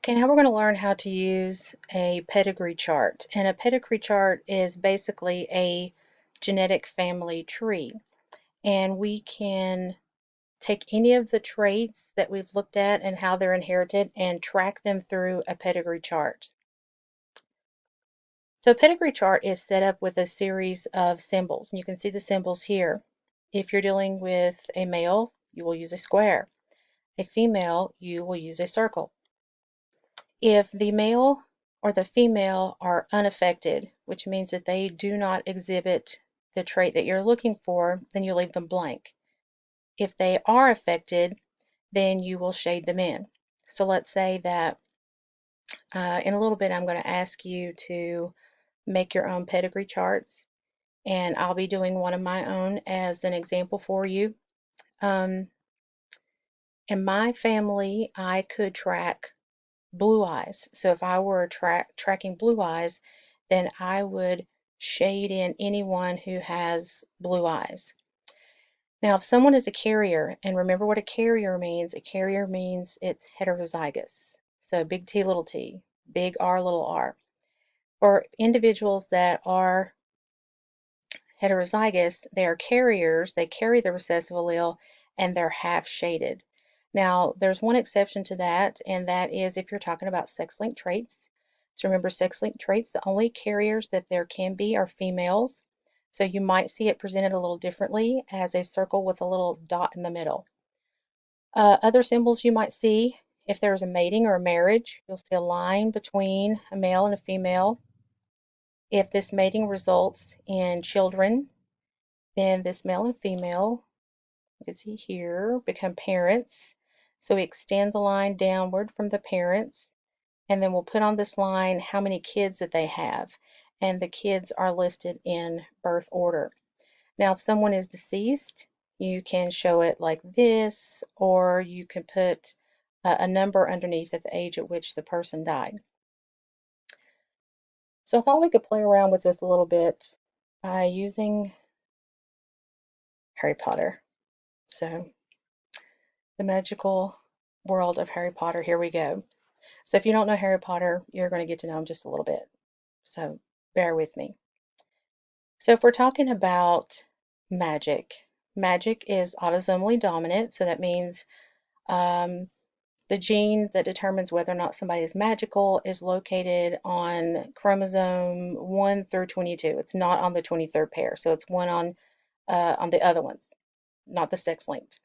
Okay, now we're going to learn how to use a pedigree chart. And a pedigree chart is basically a genetic family tree. And we can take any of the traits that we've looked at and how they're inherited and track them through a pedigree chart. So a pedigree chart is set up with a series of symbols. And you can see the symbols here. If you're dealing with a male, you will use a square. A female, you will use a circle. If the male or the female are unaffected, which means that they do not exhibit the trait that you're looking for, then you leave them blank. If they are affected, then you will shade them in. So let's say that in a little bit I'm going to ask you to make your own pedigree charts, and I'll be doing one of my own as an example for you. Um, in my family, I could track blue eyes. So if I were tracking blue eyes, then I would shade in anyone who has blue eyes. Now, if someone is a carrier, and remember what a carrier means it's heterozygous. So big T, big R, little r. For individuals that are heterozygous, they are carriers, they carry the recessive allele, and they're half shaded. Now, there's one exception to that, and that is if you're talking about sex-linked traits. So remember, sex-linked traits, the only carriers that there can be are females. So you might see it presented a little differently as a circle with a little dot in the middle. Other symbols you might see, if there's a mating or a marriage, you'll see a line between a male and a female. If this mating results in children, then this male and female, you can see here, become parents. So we extend the line downward from the parents, and then we'll put on this line how many kids that they have. And the kids are listed in birth order. Now, if someone is deceased, you can show it like this, or you can put a number underneath at the age at which the person died. So I thought we could play around with this a little bit by using Harry Potter. So the magical world of Harry Potter, here we go. So if you don't know Harry Potter, you're going to get to know him just a little bit. So bear with me. So if we're talking about magic, magic is autosomally dominant. So that means the gene that determines whether or not somebody is magical is located on chromosome 1 through 22. It's not on the 23rd pair, so it's one on the other ones, not the sex-linked.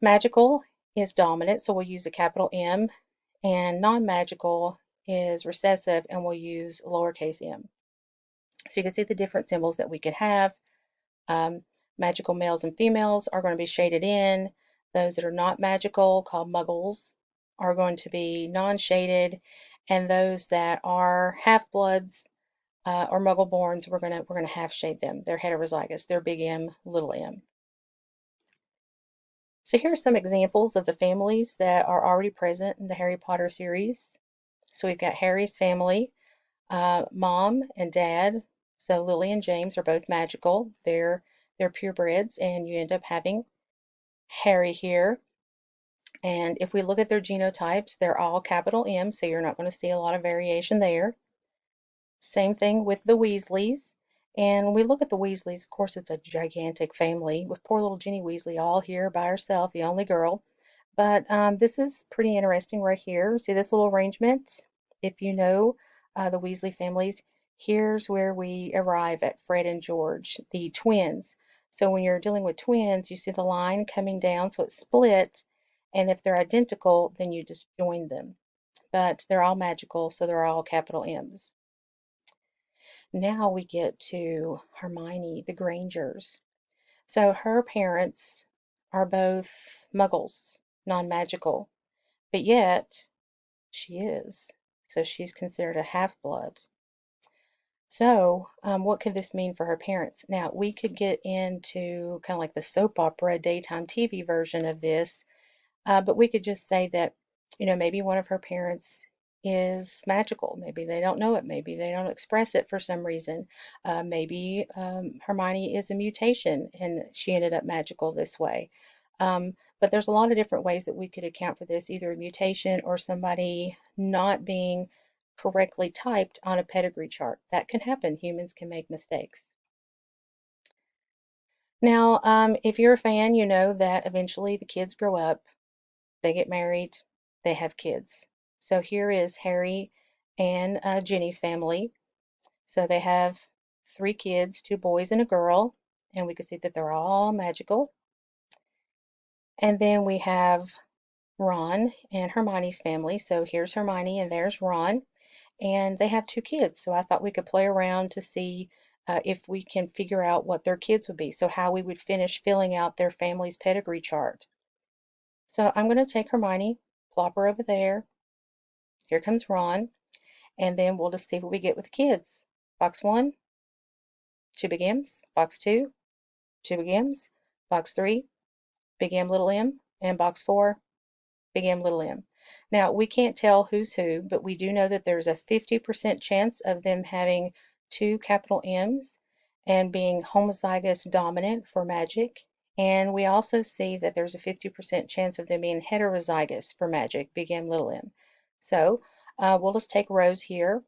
Magical is dominant, so we'll use a capital M, and non-magical is recessive, and we'll use lowercase m. So you can see the different symbols that we could have. Magical males and females are going to be shaded in. Those that are not magical, called muggles, are going to be non-shaded, and those that are half-bloods or muggle-borns, we're gonna half shade them. They're heterozygous. They're big M, little m. So here are some examples of the families that are already present in the Harry Potter series. So we've got Harry's family, mom and dad. So Lily and James are both magical. They're purebreds, and you end up having Harry here. And if we look at their genotypes, they're all capital M, so you're not going to see a lot of variation there. Same thing with the Weasleys. And when we look at the Weasleys, of course, it's a gigantic family with poor little Ginny Weasley all here by herself, the only girl. But this is pretty interesting right here. See this little arrangement? If you know the Weasley families, here's where we arrive at Fred and George, the twins. So when you're dealing with twins, you see the line coming down, so it's split. And if they're identical, then you just join them. But they're all magical, so they're all capital M's. Now we get to Hermione, the Grangers. So her parents are both muggles, non-magical, but yet she is. So she's considered a half-blood. So what could this mean for her parents? Now, we could get into kind of like the soap opera daytime TV version of this, but we could just say that, maybe one of her parents is magical. Maybe they don't know it. Maybe they don't express it for some reason. Maybe Hermione is a mutation and she ended up magical this way. But there's a lot of different ways that we could account for this, either a mutation or somebody not being correctly typed on a pedigree chart. That can happen. Humans can make mistakes. Now, if you're a fan, you know that eventually the kids grow up, they get married, they have kids. So here is Harry and Jenny's family. So they have three kids, two boys and a girl, and we can see that they're all magical. And then we have Ron and Hermione's family. So here's Hermione and there's Ron. And they have two kids. So I thought we could play around to see if we can figure out what their kids would be. So how we would finish filling out their family's pedigree chart. So I'm going to take Hermione, plop her over there. Here comes Ron. And then we'll just see what we get with the kids. Box 1, 2 big M's. Box 2, 2 big M's. Box 3, big M, little m. And box 4, big M, little m. Now, we can't tell who's who, but we do know that there's a 50% chance of them having two capital M's and being homozygous dominant for magic. And we also see that there's a 50% chance of them being heterozygous for magic, big M, little m. So we'll just take Rose here,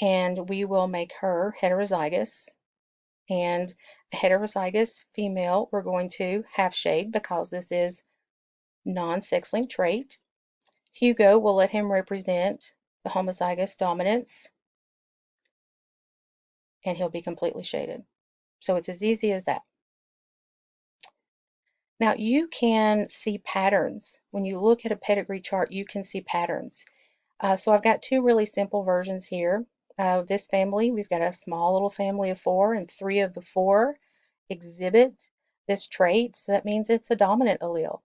and we will make her heterozygous. And a heterozygous female, we're going to half shade because this is non-sex-linked trait. Hugo will let him represent the homozygous dominance, and he'll be completely shaded. So it's as easy as that. Now you can see patterns. When you look at a pedigree chart, you can see patterns. So I've got two really simple versions here. This family, we've got a small little family of 4, and 3 of the 4 exhibit this trait, so that means it's a dominant allele.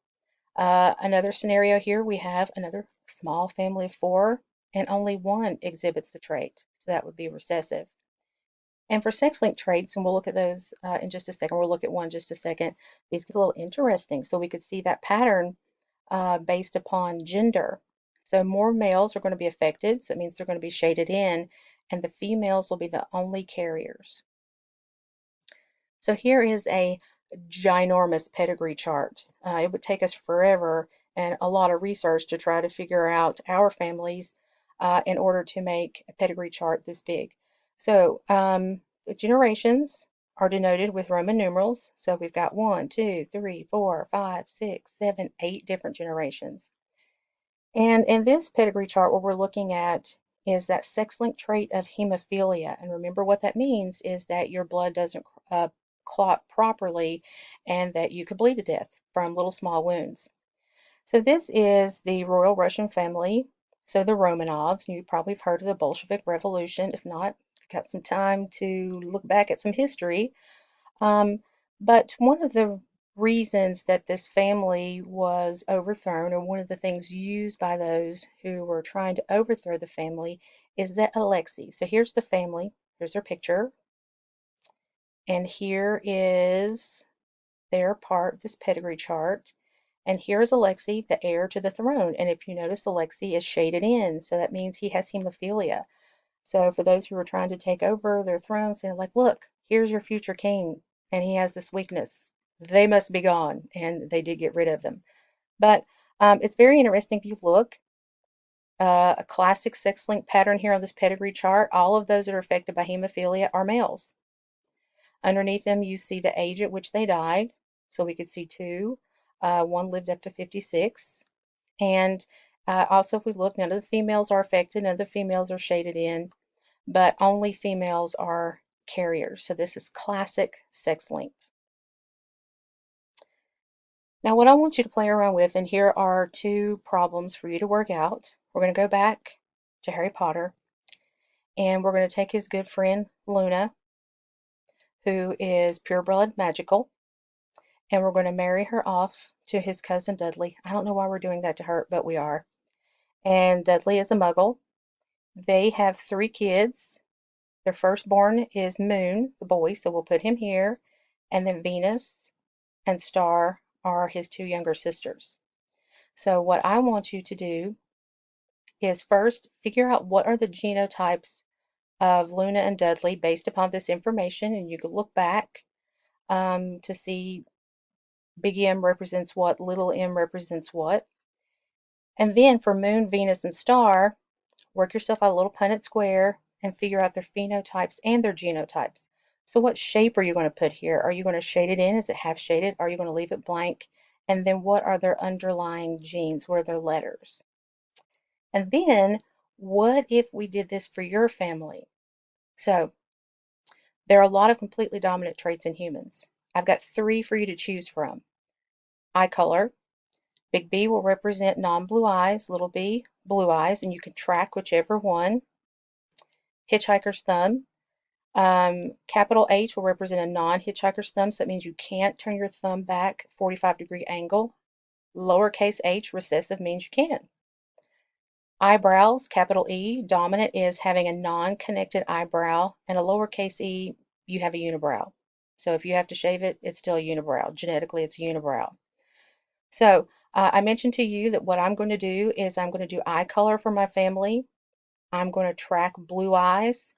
Another scenario here, we have another small family of 4, and only 1 exhibits the trait, so that would be recessive. And for sex-linked traits, and we'll look at those in just a second, we'll look at one just a second, these get a little interesting. So we could see that pattern based upon gender. So more males are going to be affected, so it means they're going to be shaded in, and the females will be the only carriers. So here is a ginormous pedigree chart. It would take us forever and a lot of research to try to figure out our families in order to make a pedigree chart this big. So the generations are denoted with Roman numerals. So we've got 1, 2, 3, 4, 5, 6, 7, 8 different generations. And in this pedigree chart, what we're looking at is that sex-linked trait of hemophilia. And remember what that means is that your blood doesn't clot properly and that you could bleed to death from little small wounds. So this is the royal Russian family. So the Romanovs, you probably have heard of the Bolshevik Revolution. If not, you've got some time to look back at some history. But one of the reasons that this family was overthrown, or one of the things used by those who were trying to overthrow the family, is that Alexei. So here's the family. Here's their picture. And here is their part, this pedigree chart. And here's Alexei, the heir to the throne. And if you notice, Alexei is shaded in, so that means he has hemophilia. So for those who are trying to take over their throne, saying like, look, here's your future king, and he has this weakness. They must be gone, and they did get rid of them. But it's very interesting if you look, a classic sex-linked pattern here on this pedigree chart. All of those that are affected by hemophilia are males. Underneath them, you see the age at which they died. So we could see 2. One lived up to 56. And also, if we look, none of the females are affected, none of the females are shaded in, but only females are carriers. So this is classic sex-linked. Now what I want you to play around with, and here are 2 problems for you to work out. We're going to go back to Harry Potter, and we're going to take his good friend Luna, who is pureblood magical, and we're going to marry her off to his cousin Dudley. I don't know why we're doing that to her, but we are. And Dudley is a muggle. They have 3 kids. Their firstborn is Moon, the boy, so we'll put him here. And then Venus and Star are his 2 younger sisters. So what I want you to do is first figure out what are the genotypes of Luna and Dudley based upon this information, and you can look back to see Big M represents what, little m represents what. And then for moon, Venus, and star, work yourself out a little Punnett square and figure out their phenotypes and their genotypes. So what shape are you going to put here? Are you going to shade it in? Is it half shaded? Are you going to leave it blank? And then what are their underlying genes? What are their letters? And then what if we did this for your family? So there are a lot of completely dominant traits in humans. I've got 3 for you to choose from. Eye color. Big B will represent non-blue eyes, little b, blue eyes, and you can track whichever one. Hitchhiker's thumb. Capital H will represent a non-hitchhiker's thumb, so that means you can't turn your thumb back 45-degree angle. Lowercase h, recessive, means you can. Eyebrows, capital E, dominant is having a non-connected eyebrow, and a lowercase e, you have a unibrow. So if you have to shave it, it's still a unibrow. Genetically, it's a unibrow. So I mentioned to you that what I'm going to do is I'm going to do eye color for my family. I'm going to track blue eyes.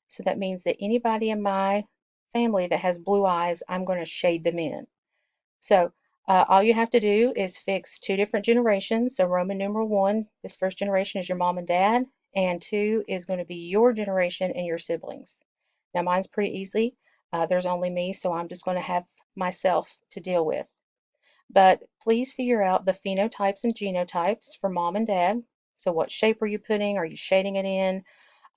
So that means that anybody in my family that has blue eyes, I'm going to shade them in. So all you have to do is fix 2 different generations. So Roman numeral 1, this first generation is your mom and dad, and 2 is going to be your generation and your siblings. Now mine's pretty easy. There's only me, so I'm just going to have myself to deal with. But please figure out the phenotypes and genotypes for mom and dad. So what shape are you putting? Are you shading it in?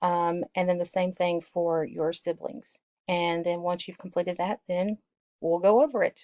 And then the same thing for your siblings. And then once you've completed that, then we'll go over it.